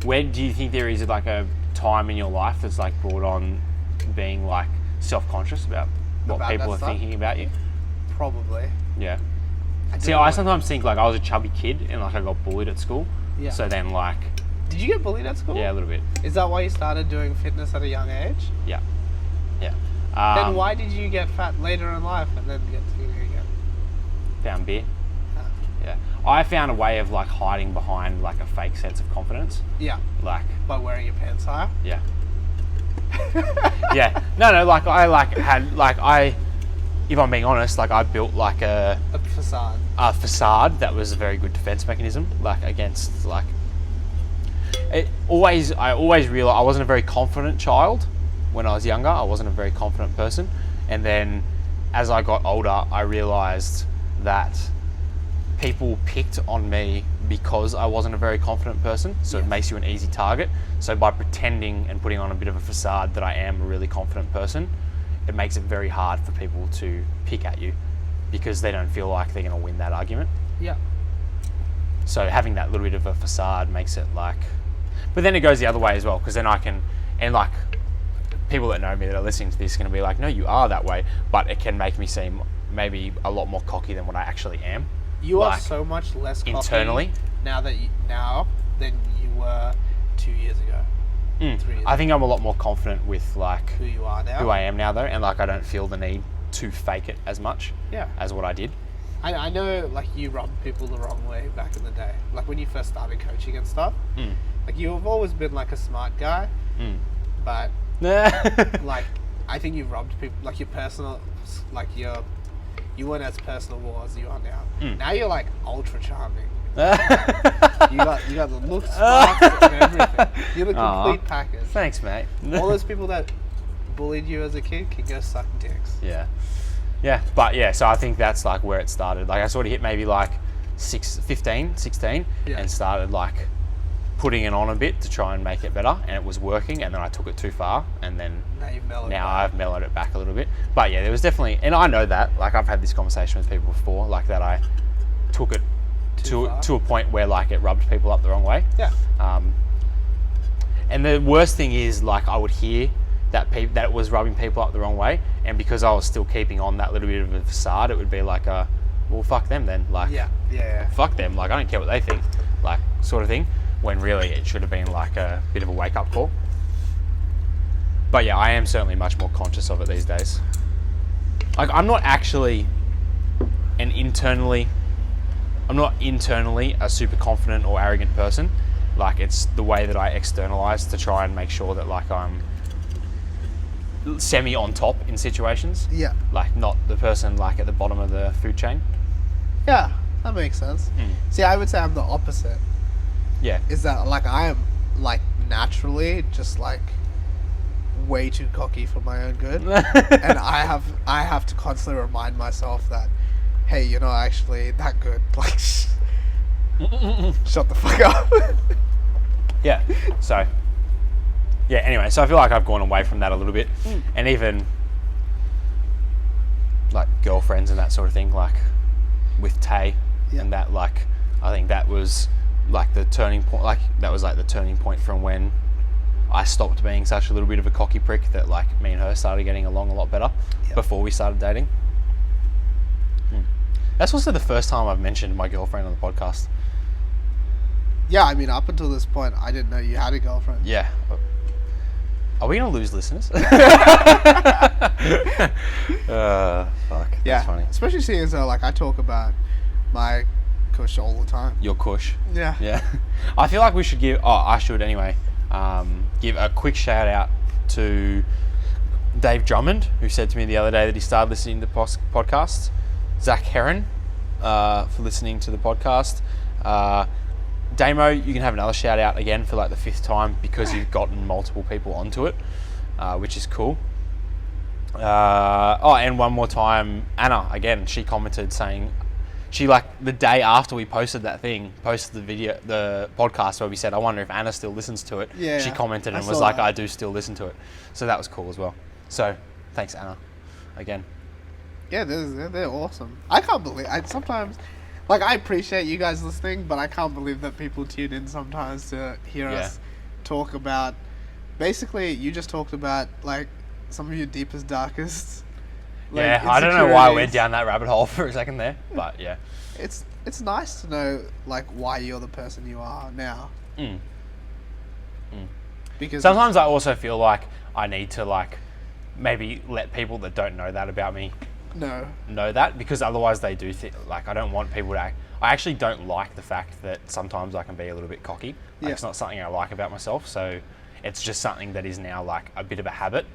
where do you think there is like a time in your life that's like brought on being like self-conscious about what About people that are stuff? thinking about you? Probably. Yeah. I See, don't I know. sometimes think like I was a chubby kid and like I got bullied at school. Yeah. So then like, Did you get bullied at school? yeah, a little bit. Is that why you started doing fitness at a young age? Yeah. Yeah. Then why did you get fat later in life and then get skinny again? Found beer. Ah. Yeah. I found a way of like hiding behind like a fake sense of confidence. Yeah, Like, by wearing your pants higher. yeah. Yeah. No, like I like had like if I'm being honest, like I built like A facade. a facade that was a very good defense mechanism, like against like I always realized I wasn't a very confident child when I was younger. I wasn't a very confident person, and then as I got older, I realized that people picked on me because I wasn't a very confident person, so it makes you an easy target. So by pretending and putting on a bit of a facade that I am a really confident person, it makes it very hard for people to pick at you because they don't feel like they're going to win that argument. Yeah. So having that little bit of a facade makes it like, but then it goes the other way as well, because then I can, and like people that know me that are listening to this are going to be like, no, you are that way, but it can make me seem maybe a lot more cocky than what I actually am. You are Like, so much less cocky internally. now than you were 2 years ago. 3 years I think I'm a lot more confident with like who you are now. who I am now though, and like I don't feel the need to fake it as much Yeah. as what I did. I know like you rubbed people the wrong way back in the day. Like when you first started coaching and stuff. Mm. Like you've always been like a smart guy, but Mm. like I think you rubbed people like your personal like you weren't as personable as you are now. Now you're like ultra charming. You got the looks, sparks, and everything. You're the complete package. Thanks, mate. All those people that bullied you as a kid can go suck dicks. Yeah, but yeah, so I think that's like where it started. Like I sort of hit maybe like 16 and started like putting it on a bit to try and make it better, and it was working, and then I took it too far, and then Now you've mellowed back. I've mellowed it back a little bit. But yeah, there was definitely, and I know that, like I've had this conversation with people before, like that I took it Too far. to a point where like it rubbed people up the wrong way. Yeah. And the worst thing is like I would hear that that it was rubbing people up the wrong way, and because I was still keeping on that little bit of a facade, it would be like well, fuck them then, like Yeah. fuck them, like I don't care what they think, like sort of thing, when really it should have been like a bit of a wake-up call. But yeah, I am certainly much more conscious of it these days. Like I'm not internally a super confident or arrogant person. Like it's the way that I externalize to try and make sure that like I'm semi on top in situations. Yeah. Like not the person like at the bottom of the food chain. Yeah, that makes sense. See, I would say I'm the opposite. Yeah. Is that like I am like naturally just like way too cocky for my own good, and I have to constantly remind myself that, hey, you're not actually that good. Like, shut the fuck up. Yeah. So. Yeah. Anyway, so I feel like I've gone away from that a little bit, and even like girlfriends and that sort of thing, like with Tay, and that like I think that was like the turning point. Like that was like the turning point from when I stopped being such a little bit of a cocky prick that like me and her started getting along a lot better before we started dating. That's also the first time I've mentioned my girlfriend on the podcast. Yeah, I mean, up until this point, I didn't know you had a girlfriend. Yeah. Are we going to lose listeners? Fuck. Yeah, That's funny. especially seeing as though, like, I talk about my kush all the time. Your kush. Yeah. Yeah. I feel like we should give... Oh, I should anyway. Give a quick shout out to Dave Drummond, who said to me the other day that he started listening to podcasts. Zach Heron, for listening to the podcast. Damo, you can have another shout out again for like the 5th time because you've gotten multiple people onto it, which is cool. And one more time, Anna, again, she commented saying, she like the day after we posted that thing, posted the podcast where we said, I wonder if Anna still listens to it. Yeah, she commented and I was saw like, that. I do still listen to it. So that was cool as well. So thanks, Anna, again. Yeah, they're awesome. I can't believe... sometimes... Like, I appreciate you guys listening, but I can't believe that people tune in sometimes to hear us talk about... Basically, you just talked about, like, some of your deepest, darkest... Like, yeah, I don't know why I went insecurities. down that rabbit hole for a second there, but yeah. It's nice to know, like, why you're the person you are now. Because... Sometimes I also feel like I need to, like, maybe let people that don't know that about me know that, because otherwise they do like I don't want people to act. I actually don't like the fact that sometimes I can be a little bit cocky. Like, it's not something I like about myself, so it's just something that is now like a bit of a habit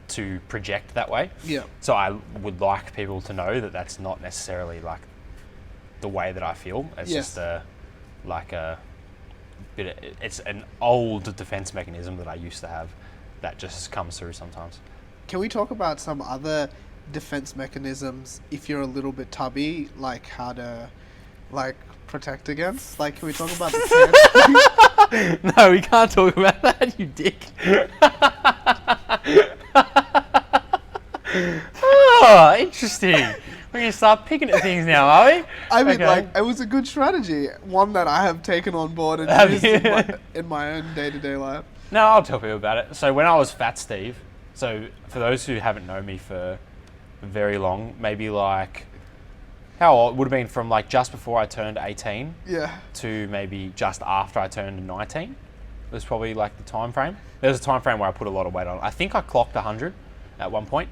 to project that way. Yeah. So I would like people to know that that's not necessarily like the way that I feel. It's just it's an old defense mechanism that I used to have that just comes through sometimes. Can we talk about some other defense mechanisms if you're a little bit tubby, like how to, like, protect against? Like, can we talk about the pants? No, we can't talk about that, you dick. Oh, interesting. We're going to start picking at things now, are we? I mean, Okay. like, it was a good strategy, one that I have taken on board and Have used you? in my own day-to-day life. No, I'll tell people about it. So when I was Fat Steve, so for those who haven't known me for very long, maybe like, how old? Would have been from like just before I turned 18 Yeah. to maybe just after I turned 19. It was probably like the time frame. There was a time frame where I put a lot of weight on. I think I clocked 100 at one point,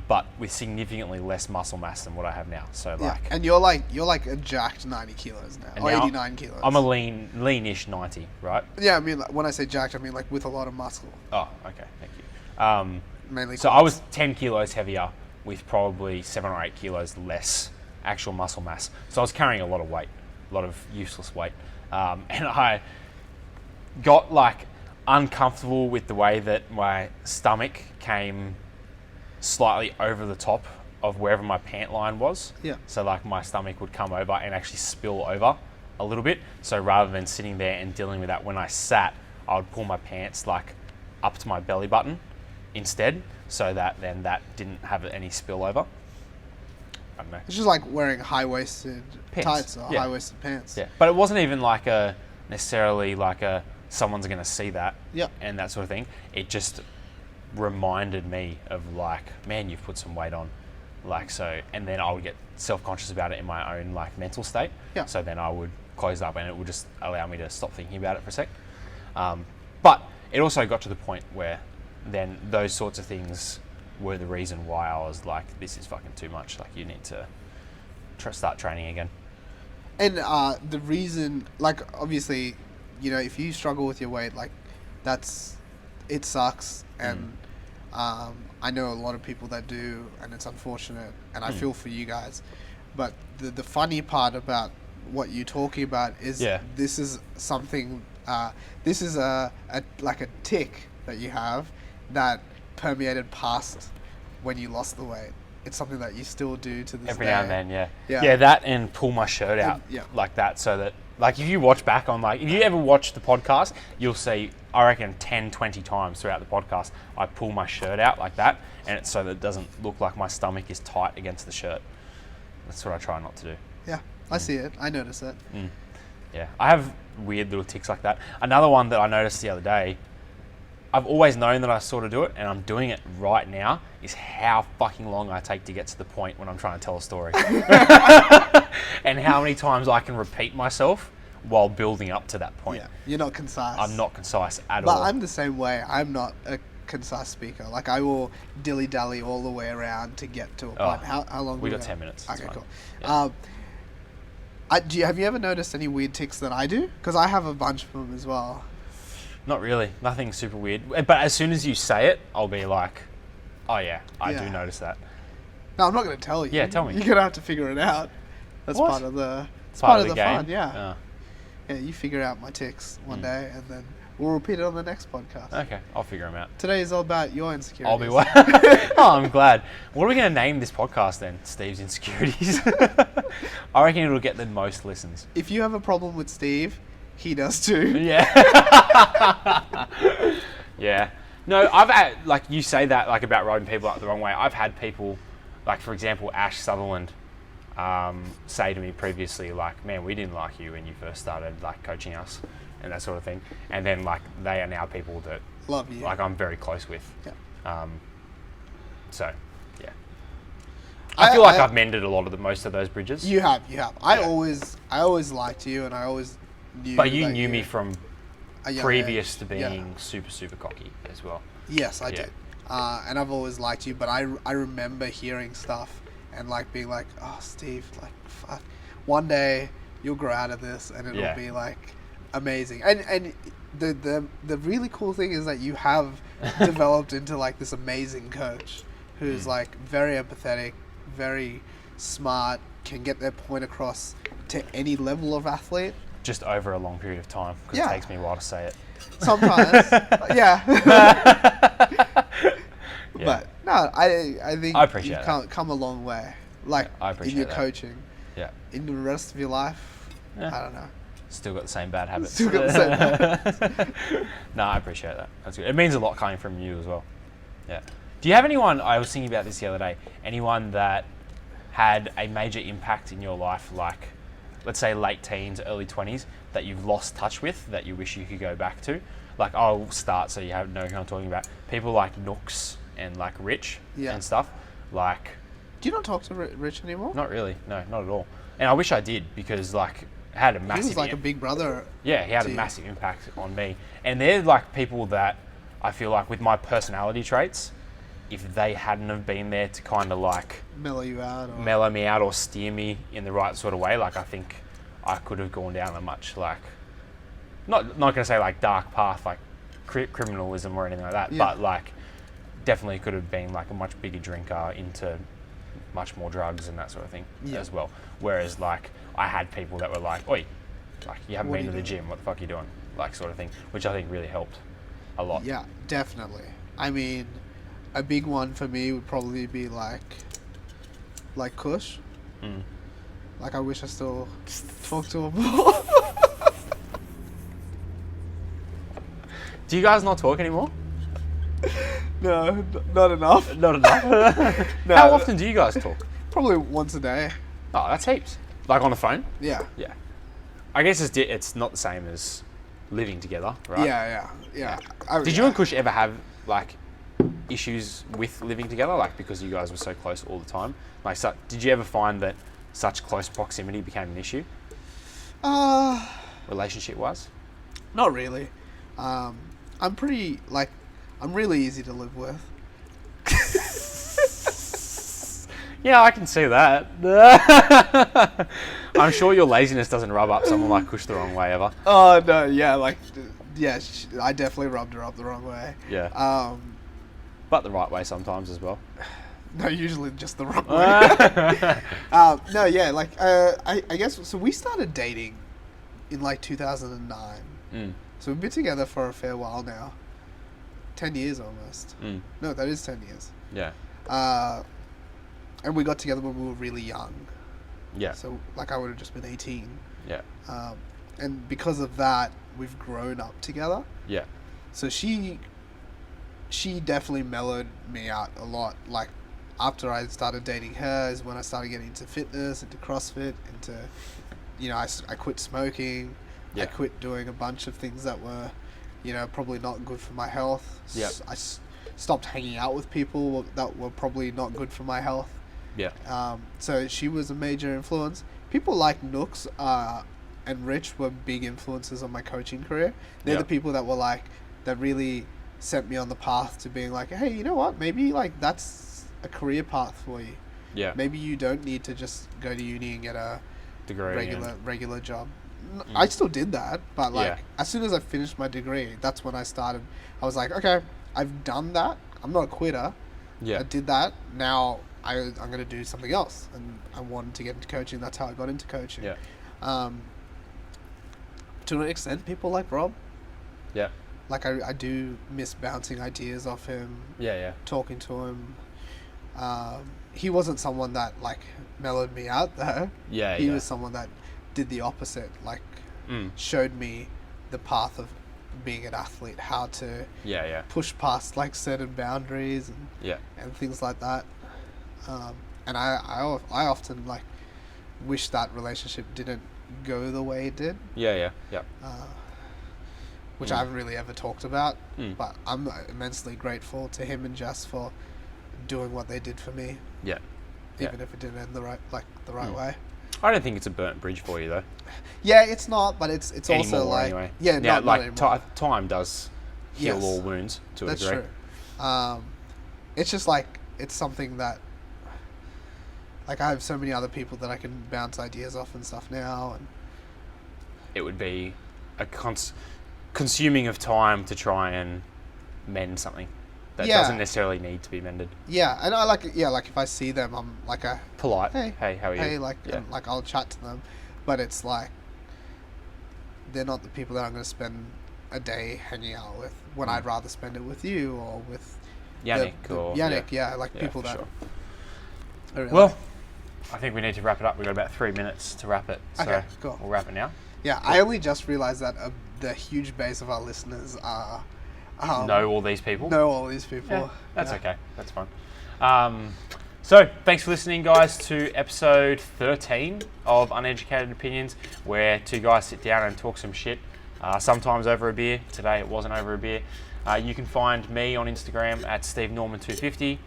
but with significantly less muscle mass than what I have now. So Yeah. like, And you're like a jacked 90 kilos now, and or now 89 kilos. I'm a leanish 90, right? Yeah, I mean, like, when I say jacked, I mean like with a lot of muscle. Oh, okay, thank you. Mainly. So I was 10 kilos heavier with probably 7 or 8 kilos less actual muscle mass. So I was carrying a lot of weight, a lot of useless weight. And I got like uncomfortable with the way that my stomach came slightly over the top of wherever my pant line was. Yeah. So like my stomach would come over and actually spill over a little bit. So rather than sitting there and dealing with that, when I sat, I would pull my pants like up to my belly button instead, so that then that didn't have any spillover. I don't know. It's just like wearing high-waisted Pants. tights or Yeah. high-waisted pants. Yeah, but it wasn't even like a necessarily like a someone's going to see that Yep. and that sort of thing. It just reminded me of like, man, you've put some weight on, like so, and then I would get self-conscious about it in my own like mental state. Yeah. So then I would close up and it would just allow me to stop thinking about it for a sec. But it also got to the point where then those sorts of things were the reason why I was like, this is fucking too much. Like, you need to start training again. And the reason, like, obviously, you know, if you struggle with your weight, like, it sucks. And I know a lot of people that do, and it's unfortunate, and I feel for you guys. But the funny part about what you're talking about is this is something, this is a tick that you have that permeated past when you lost the weight. It's something that you still do to this Every day. now and then, yeah. Yeah. Yeah, that and pull my shirt out yeah. like that, so that, like, if you watch back on, like, if you ever watch the podcast, you'll see, I reckon, 10, 20 times throughout the podcast, I pull my shirt out like that, and it's so that it doesn't look like my stomach is tight against the shirt. That's what I try not to do. Yeah, I see it. I notice it. Yeah, I have weird little tics like that. Another one that I noticed the other day, I've always known that I sort of do it, and I'm doing it right now, is how fucking long I take to get to the point when I'm trying to tell a story. And how many times I can repeat myself while building up to that point. Yeah, you're not concise. I'm not concise at but all. I'm the same way. I'm not a concise speaker. Like, I will dilly-dally all the way around to get to a point. How long? We got 10 minutes. Okay, cool. Yeah. Have you ever noticed any weird tics that I do? Because I have a bunch of them as well. Not really. Nothing super weird. But as soon as you say it, I'll be like, oh yeah, I do notice that. No, I'm not going to tell you. Yeah, tell me. You're going to have to figure it out. That's What? part of the... It's Part part of of the the game? fun, yeah. Oh. Yeah, you figure out my tics one day, and then we'll repeat it on the next podcast. Okay, I'll figure them out. Today is all about your insecurities. I'll be what? Oh, I'm glad. What are we going to name this podcast then? Steve's Insecurities. I reckon it'll get the most listens. If you have a problem with Steve, he does too. Yeah. Yeah. No, I've had, like, you say that, like, about rubbing people up the wrong way. I've had people, like, for example, Ash Sutherland, say to me previously, like, man, we didn't like you when you first started, like, coaching us and that sort of thing. And then, like, they are now people that, Love you. like, I'm very close with. Yeah. So, yeah. I feel like I've mended most of those bridges. You have. I always liked you, and I always knew. But you knew me from a young previous age. to being super, super cocky as well. Yes, I did. And I've always liked you, but I remember hearing stuff and, like, being like, oh, Steve, like, fuck. One day you'll grow out of this, and it'll be, like, amazing. And the really cool thing is that you have developed into, like, this amazing coach who's like very empathetic, very smart, can get their point across to any level of athlete. Just over a long period of time, because it takes me a while to say it. Sometimes, But no, I think I appreciate you've come a long way. Like, I appreciate in your that. coaching. Yeah. In the rest of your life, Yeah. I don't know. Still got the same bad habits. Still got the same bad habits. No, I appreciate that. That's good. It means a lot coming from you as well. Yeah. Do you have anyone, I was thinking about this the other day, anyone that had a major impact in your life, like, let's say late teens, early 20s, that you've lost touch with, that you wish you could go back to? Like, I'll start so you have know who I'm talking about. People like Nooks and, like, Rich and stuff. Like... Do you not talk to Rich anymore? Not really. No, not at all. And I wish I did, because, like, it had a massive... He was like a big brother. Yeah, he had a massive impact on me. And they're, like, people that I feel like, with my personality traits, if they hadn't have been there to kind of, like... Mellow me out or steer me in the right sort of way, like, I think I could have gone down a much, like... Not going to say, like, dark path, like criminalism or anything like that, but, like, definitely could have been, like, a much bigger drinker, into much more drugs and that sort of thing as well. Whereas, like, I had people that were like, oi, like, you haven't been to the gym, what the fuck are you doing? Like, sort of thing, which I think really helped a lot. Yeah, definitely. I mean, a big one for me would probably be like Kush. Like, I wish I still talked to him more. Do you guys not talk anymore? No, not enough. Not enough. No, How often do you guys talk? Probably once a day. Oh, that's heaps. Like, on the phone? Yeah. Yeah. I guess it's not the same as living together, right? Yeah. Did you and Kush ever have, like, issues with living together, like, because you guys were so close all the time? Like, did you ever find that such close proximity became an issue? Relationship-wise? Not really. I'm pretty, like, I'm really easy to live with. Yeah, I can see that. I'm sure your laziness doesn't rub up someone like Kush the wrong way ever. Oh, no, yeah, like, yeah, I definitely rubbed her up the wrong way. Yeah. But the right way sometimes as well. No, usually just the wrong way. No, yeah, like, I guess, so we started dating in, like, 2009. So we've been together for a fair while now. 10 years almost. No, that is 10 years. Yeah. And we got together when we were really young. Yeah. So, like, I would have just been 18. Yeah. And because of that, we've grown up together. Yeah. So she definitely mellowed me out a lot. Like, after I started dating her is when I started getting into fitness, into CrossFit, into, you know, I quit smoking. Yeah. I quit doing a bunch of things that were, probably not good for my health. Yep. Stopped hanging out with people that were probably not good for my health. Yeah. So she was a major influence. People like Nooks and Rich were big influences on my coaching career. They're the people that really sent me on the path to being like, hey, you know what? Maybe that's a career path for you. Yeah. Maybe you don't need to just go to uni and get a degree regular job. I still did that, but as soon as I finished my degree, that's when I started. I was like, okay, I've done that. I'm not a quitter. Yeah. I did that. Now I'm going to do something else, and I wanted to get into coaching. That's how I got into coaching. Yeah. To an extent, people like Rob. Yeah. Like I do miss bouncing ideas off him. Yeah. Talking to him. He wasn't someone that mellowed me out though. Yeah. He was someone that did the opposite. Showed me the path of being an athlete, how to push past certain boundaries and things like that. And I often wish that relationship didn't go the way it did. Yeah. Which I haven't really ever talked about, but I'm immensely grateful to him and Jess for doing what they did for me. Yeah. Even if it didn't end the right way. I don't think it's a burnt bridge for you though. Yeah, it's not, but it's Anymore, also anyway. yeah, now, not anymore. Time does heal all wounds to a That's degree. True. It's just it's something that I have so many other people that I can bounce ideas off and stuff now, and it would be a consuming of time to try and mend something that doesn't necessarily need to be mended. Yeah, and I if I see them, I'm a polite. Hey, how are you? Hey, and, I'll chat to them, but it's they're not the people that I'm going to spend a day hanging out with when I'd rather spend it with you or with Yannick people that. Sure. Really well, I think we need to wrap it up. We've got about 3 minutes to wrap it. So okay, cool. We'll wrap it now. Yeah, I only just realised that the huge base of our listeners are... know all these people? Yeah, that's okay. That's fine. So, thanks for listening, guys, to episode 13 of Uneducated Opinions, where two guys sit down and talk some shit, sometimes over a beer. Today it wasn't over a beer. You can find me on Instagram at SteveNorman250,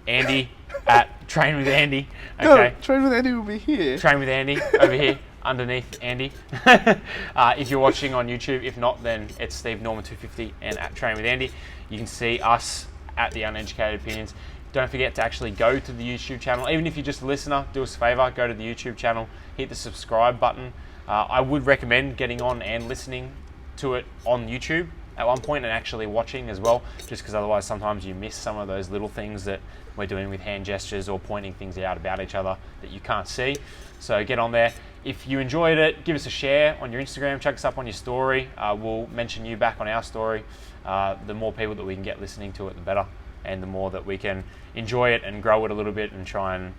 Andy at Train with Andy. Okay. No, Train with Andy will be here. Train with Andy over here. Underneath Andy. If you're watching on YouTube, if not, then it's Steve Norman 250 and at Train with Andy. You can see us at the Uneducated Opinions. Don't forget to actually go to the YouTube channel. Even if you're just a listener, do us a favour, go to the YouTube channel, hit the subscribe button. I would recommend getting on and listening to it on YouTube at one point and actually watching as well, just because otherwise sometimes you miss some of those little things that we're doing with hand gestures or pointing things out about each other that you can't see. So get on there. If you enjoyed it, give us a share on your Instagram, check us up on your story. We'll mention you back on our story. The more people that we can get listening to it, the better. And the more that we can enjoy it and grow it a little bit and try and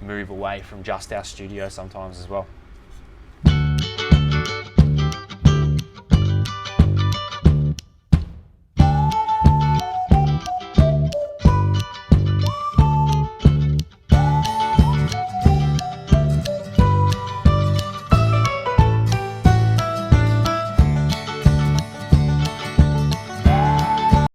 move away from just our studio sometimes as well.